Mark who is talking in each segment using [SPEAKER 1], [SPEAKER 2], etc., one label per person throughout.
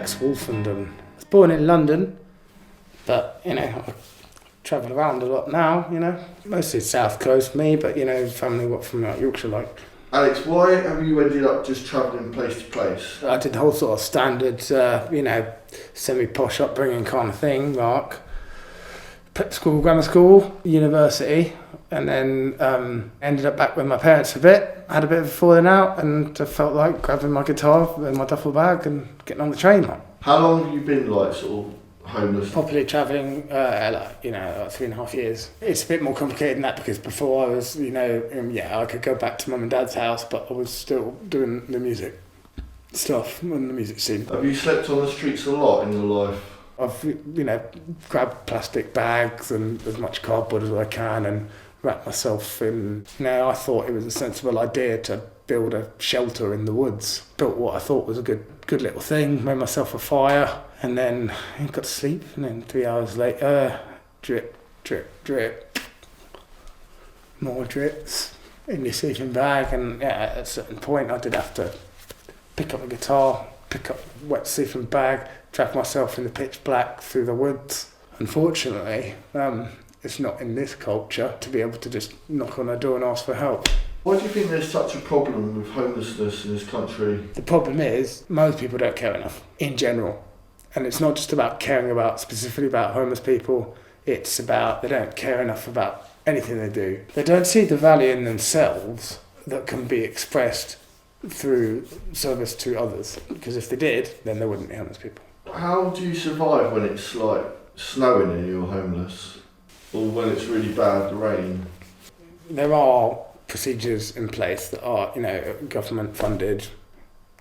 [SPEAKER 1] Alex Wolfenden. I was born in London, but, I travel around a lot now, Mostly South Coast, me, but, family from Yorkshire, like.
[SPEAKER 2] Alex, why have you ended up just travelling place to place?
[SPEAKER 1] I did the whole sort of standard, semi-posh upbringing kind of thing, like prep school, grammar school, university, and then ended up back with my parents a bit. I had a bit of a falling out, and I felt like grabbing my guitar and my duffel bag and getting on the train.
[SPEAKER 2] How long have you been sort of homeless?
[SPEAKER 1] Properly travelling, 3.5 years. It's a bit more complicated than that because before I was, I could go back to mum and dad's house, but I was still doing the music stuff on the music scene.
[SPEAKER 2] Have you slept on the streets a lot in your life?
[SPEAKER 1] I've, grabbed plastic bags and as much cardboard as I can and wrapped myself in. I thought it was a sensible idea to build a shelter in the woods. Built what I thought was a good little thing, made myself a fire, and then I got to sleep, and then 3 hours later, drip, drip, drip, more drips in your sleeping bag, and at a certain point I did have to pick up the guitar, pick up a wet sleeping bag, drag myself in the pitch black through the woods. Unfortunately, it's not in this culture to be able to just knock on a door and ask for help.
[SPEAKER 2] Why do you think there's such a problem with homelessness in this country? The
[SPEAKER 1] problem is most people don't care enough, in general. And it's not just about caring specifically about homeless people, it's about they don't care enough about anything they do. They don't see the value in themselves that can be expressed through service to others. Because if they did, then there wouldn't be homeless people.
[SPEAKER 2] How do you survive when it's like snowing and you're homeless? Or when it's really bad, the rain?
[SPEAKER 1] There are procedures in place that are, government funded,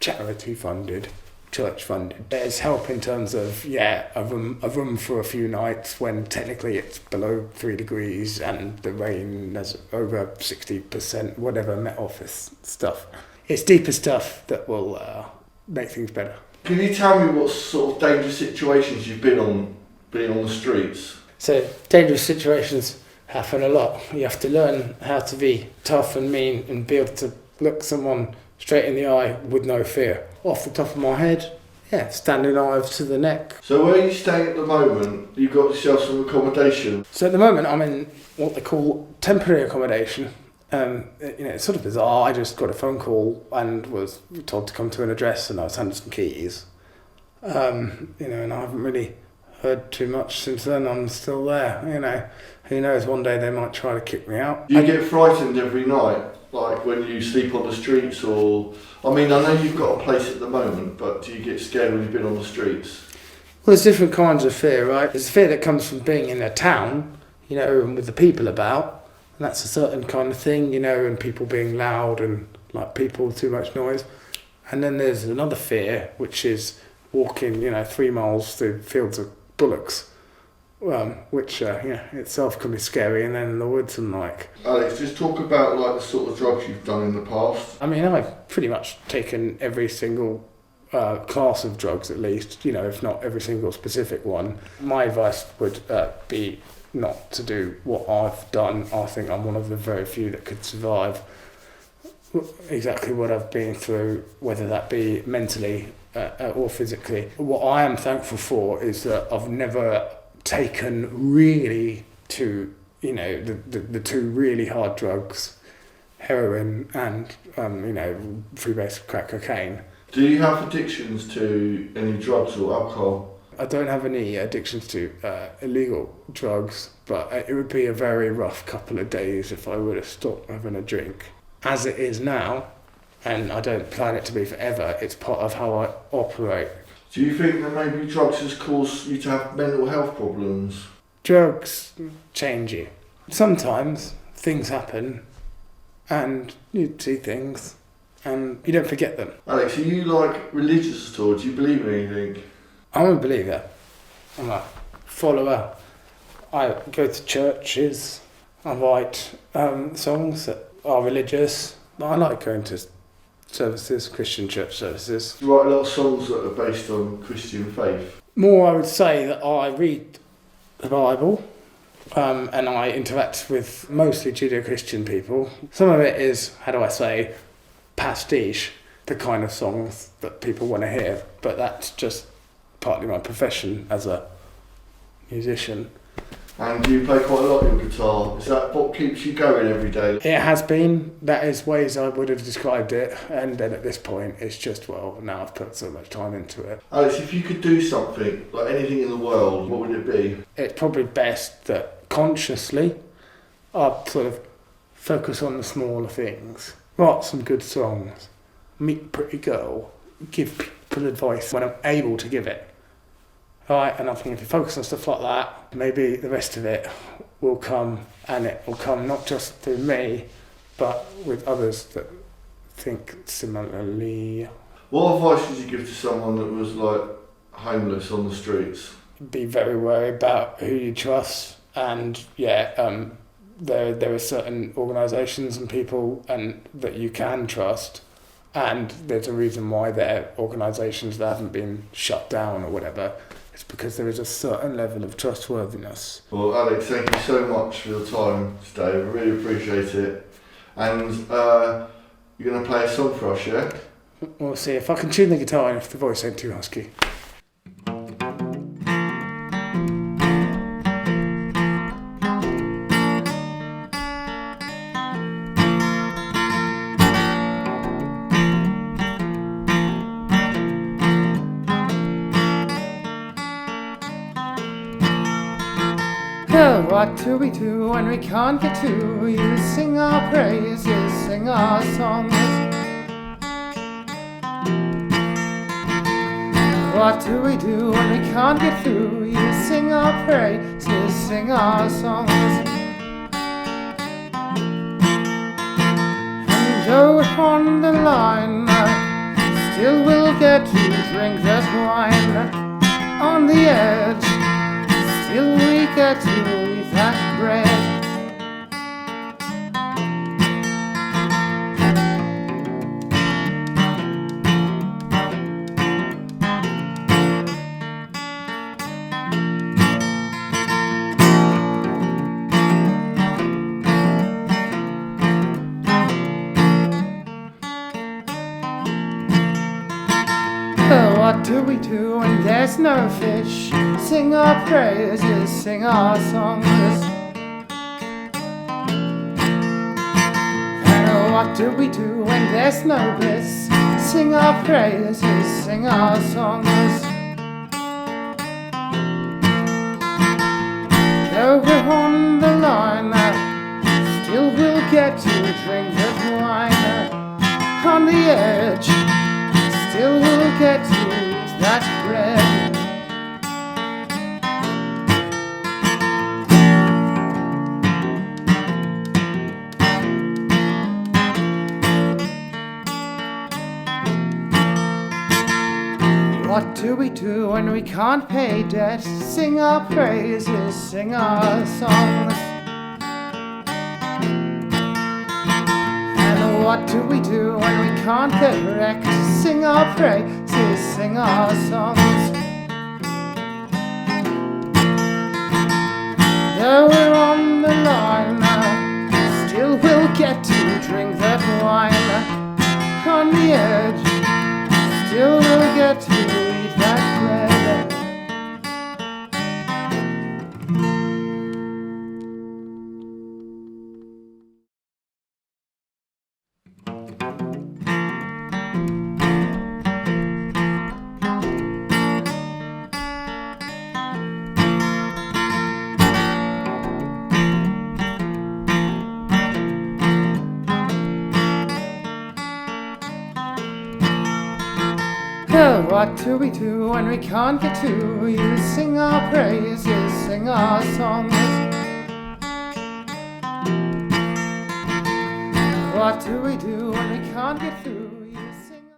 [SPEAKER 1] charity funded, church funded. There's help in terms of, a room for a few nights when technically it's below 3 degrees and the rain is over 60%, whatever, Met Office stuff. It's deeper stuff that will make things better.
[SPEAKER 2] Can you tell me what sort of dangerous situations you've been on the streets?
[SPEAKER 1] So, dangerous situations happen a lot. You have to learn how to be tough and mean and be able to look someone straight in the eye with no fear. Off the top of my head, standing knives to the neck.
[SPEAKER 2] So where are you staying at the moment? You've got yourself some accommodation?
[SPEAKER 1] So at the moment I'm in what they call temporary accommodation. It's sort of bizarre. I just got a phone call and was told to come to an address and I was handed some keys. And I haven't really heard too much since then. I'm still there, Who knows, one day they might try to kick me out.
[SPEAKER 2] Do you get frightened every night, like when you sleep on the streets or... I know you've got a place at the moment, but do you get scared when you've been on the streets?
[SPEAKER 1] Well, there's different kinds of fear, right? There's fear that comes from being in a town, and with the people about, and that's a certain kind of thing, and people being loud and like people too much noise. And then there's another fear, which is walking, 3 miles through fields of bullocks. Which itself can be scary, and then in the woods and
[SPEAKER 2] Alex, just talk about the sort of drugs you've done in the past.
[SPEAKER 1] I've pretty much taken every single class of drugs at least, if not every single specific one. My advice would be not to do what I've done. I think I'm one of the very few that could survive exactly what I've been through, whether that be mentally or physically. What I am thankful for is that I've never taken really to the 2 really hard drugs, heroin and freebase crack cocaine.
[SPEAKER 2] Do you have addictions to any drugs or alcohol?
[SPEAKER 1] I don't have any addictions to illegal drugs, but it would be a very rough couple of days if I would have stopped having a drink. As it is now, and I don't plan it to be forever, it's part of how I operate.
[SPEAKER 2] Do you think that maybe drugs has caused you to have mental health problems?
[SPEAKER 1] Drugs change you. Sometimes things happen and you see things and you don't forget them.
[SPEAKER 2] Alex, are you religious at all? Do you believe in anything?
[SPEAKER 1] I'm a believer. I'm a follower. I go to churches. I write songs that are religious. I like going to services, Christian church services.
[SPEAKER 2] You write a lot of songs that are based on Christian faith?
[SPEAKER 1] More, I would say that I read the Bible and I interact with mostly Judeo-Christian people. Some of it is, pastiche, the kind of songs that people want to hear, but that's just partly my profession as a musician.
[SPEAKER 2] And you play quite a lot your guitar. Is that what keeps you going every day?
[SPEAKER 1] It has been. That is ways I would have described it. And then at this point, it's just, well, now I've put so much time into it.
[SPEAKER 2] Alex, if you could do something, like anything in the world, what would it be?
[SPEAKER 1] It's probably best that consciously I sort of focus on the smaller things. Write some good songs, meet a pretty girl, give people advice when I'm able to give it. Right, and I think if you focus on stuff like that, maybe the rest of it will come, and it will come not just through me, but with others that think similarly.
[SPEAKER 2] What advice would you give to someone that was like homeless on the streets?
[SPEAKER 1] Be very wary about who you trust, and there are certain organisations and people and that you can trust, and there's a reason why they're organisations that haven't been shut down or whatever. It's because there is a certain level of trustworthiness.
[SPEAKER 2] Well, Alex, thank you so much for your time today. I really appreciate it. And you're going to play a song for us, yeah?
[SPEAKER 1] We'll see if I can tune the guitar and if the voice ain't too husky. Oh, what do we do when we can't get to you? Sing our praises, sing our songs. What do we do when we can't get through you? Sing our praises, sing our songs. And though we're on the line, still we'll get to drink that wine. On the edge, still we get to eat that bread. Oh, what do we do when there's no fish? Sing our praises, sing our songs. And what do we do when there's no bliss? Sing our praises, sing our songs. Though we're on the line, still we'll get to drink that wine. On the edge, still we'll get to eat that bread. What do we do when we can't pay debt? Sing our praises, sing our songs. And what do we do when we can't get wrecked? Sing our praises, sing our songs. Though we're on the line now, still we'll get to drink that wine. On the edge, still we'll get to eat that bread. Oh, what do we do when we can't get to you? Sing our praises, sing our songs. What do we do when we can't get through?